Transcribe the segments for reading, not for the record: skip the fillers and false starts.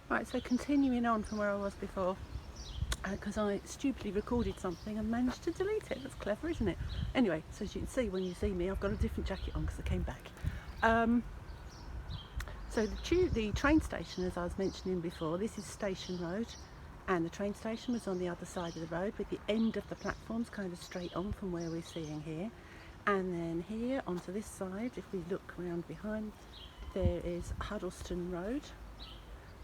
Right, so continuing on from where I was before, because I stupidly recorded something and managed to delete it. That's clever, isn't it? Anyway, so as you can see when you see me, I've got a different jacket on because I came back. So the train station, as I was mentioning before, this is Station Road, and the train station was on the other side of the road with the end of the platforms kind of straight on from where we're seeing here. And then here onto this side, if we look round behind, there is Huddleston Road.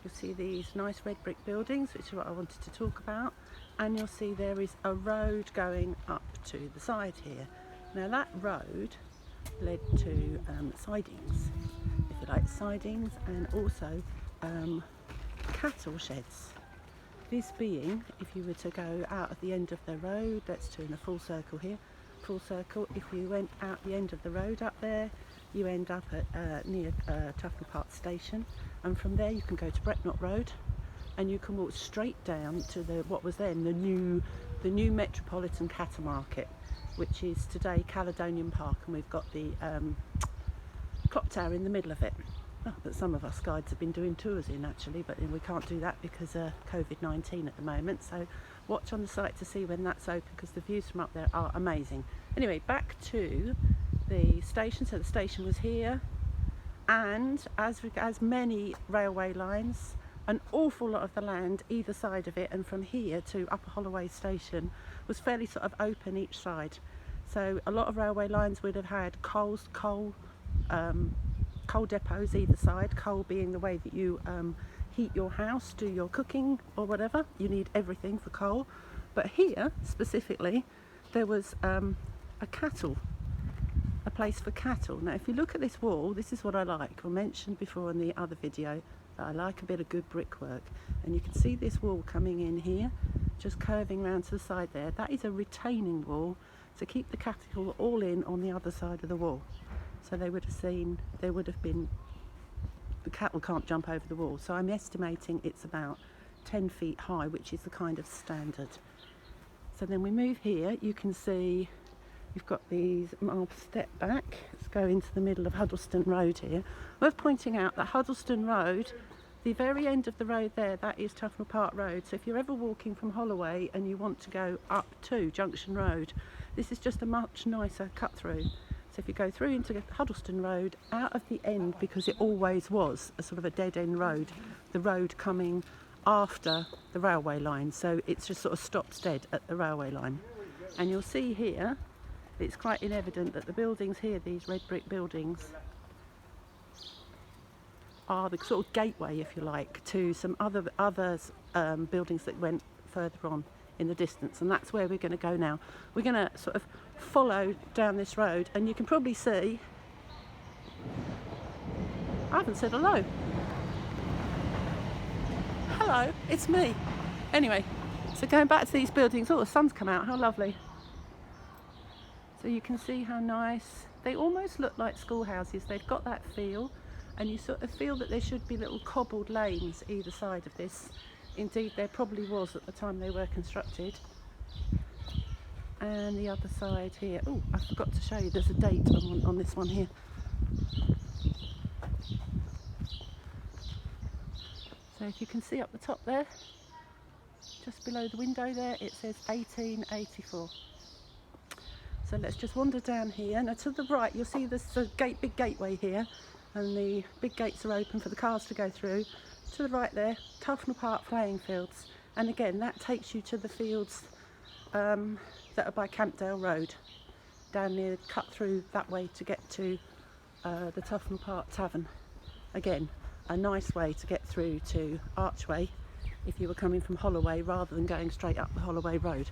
You'll see these nice red brick buildings, which is what I wanted to talk about, and you'll see there is a road going up to the side here. Now that road led to sidings, if you like, sidings, and also cattle sheds. This being, if you were to go out at the end of the road, let's turn a full circle here, full circle, if you went out the end of the road up there, you end up at near Tufnell Park Station, and from there you can go to Brecknock Road, and you can walk straight down to what was then the new Metropolitan Cattle Market, which is today Caledonian Park, and we've got the clock tower in the middle of it. Oh, that some of us guides have been doing tours in actually, but we can't do that because of COVID-19 at the moment, so watch on the site to see when that's open, because the views from up there are amazing. Anyway, back to the station. So the station was here, and as many railway lines, an awful lot of the land either side of it, and from here to Upper Holloway station was fairly sort of open each side. So a lot of railway lines would have had coal depots either side, coal being the way that you heat your house, do your cooking or whatever. You need everything for coal. But here specifically there was a place for cattle. Now if you look at this wall, this is what I like. I mentioned before in the other video that I like a bit of good brickwork, and you can see this wall coming in here, just curving round to the side there. That is a retaining wall to keep the cattle all in on the other side of the wall. So the cattle can't jump over the wall. So I'm estimating it's about 10 feet high, which is the kind of standard. So then we move here, you can see you've got these, I'll step back, let's go into the middle of Huddleston Road here. Worth pointing out that Huddleston Road, the very end of the road there, that is Tufnell Park Road. So if you're ever walking from Holloway and you want to go up to Junction Road, this is just a much nicer cut through. So if you go through into Huddleston Road, out of the end, because it always was a sort of a dead end road, the road coming after the railway line, so it's just sort of stops dead at the railway line. And you'll see here, it's quite evident that the buildings here, these red brick buildings, are the sort of gateway, if you like, to some other buildings that went further on in the distance, and that's where we're going to go now. We're going to sort of follow down this road, and you can probably see, I haven't said hello. Hello, it's me. Anyway, so going back to these buildings, oh, the sun's come out, how lovely. So you can see how nice, they almost look like schoolhouses. They've got that feel, and you sort of feel that there should be little cobbled lanes either side of this. Indeed, there probably was at the time they were constructed. And the other side here, oh, I forgot to show you, there's a date on this one here. So if you can see up the top there, just below the window there, it says 1884. So let's just wander down here. Now to the right, you'll see there's a big gateway here, and the big gates are open for the cars to go through. To the right there, Tufnell Park playing fields, and again that takes you to the fields that are by Campdale Road, down near, cut through that way to get to the Tufnell Park Tavern. Again, a nice way to get through to Archway if you were coming from Holloway rather than going straight up the Holloway Road.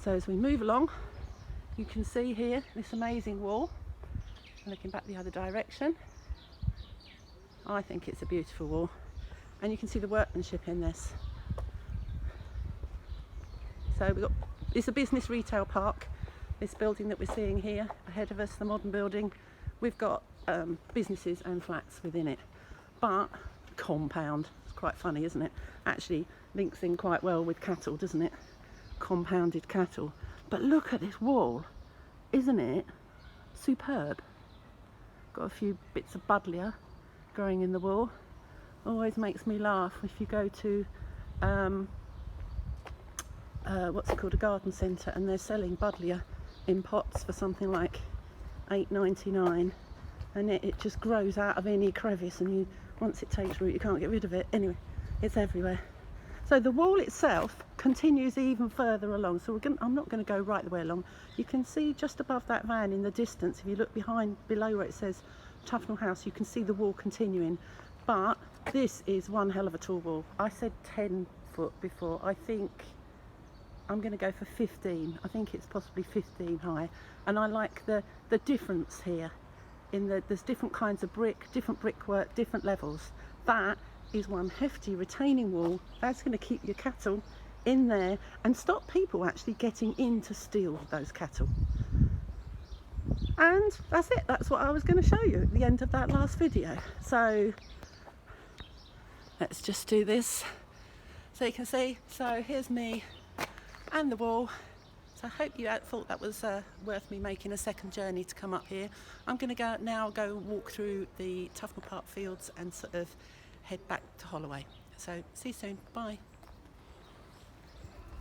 So as we move along, you can see here this amazing wall. Looking back the other direction, I think it's a beautiful wall, and you can see the workmanship in this. So it's a business retail park, this building that we're seeing here ahead of us, the modern building. We've got businesses and flats within it, but compound, it's quite funny, isn't it? Actually links in quite well with cattle, doesn't it? Compounded cattle. But look at this wall, isn't it superb? Got a few bits of buddleia growing in the wall. always makes me laugh. If you go to what's it called, a garden centre, and they're selling buddleia in pots for something like $8.99, and it just grows out of any crevice, and once it takes root you can't get rid of it. Anyway, it's everywhere. So the wall itself continues even further along, so I'm not going to go right the way along. You can see just above that van in the distance, if you look below where it says Tufnell House, you can see the wall continuing. But this is one hell of a tall wall. I said 10 foot before. I think I'm going to go for 15. I think it's possibly 15 high, and I like the difference here in there's different kinds of brick, different brickwork, different levels. That is one hefty retaining wall. That's going to keep your cattle in there and stop people actually getting in to steal those cattle. And that's it. That's what I was going to show you at the end of that last video. So let's just do this so you can see. So here's me and the wall. So I hope you thought that was worth me making a second journey to come up here. I'm going to go walk through the Tufnell Park fields and sort of head back to Holloway. So see you soon. Bye.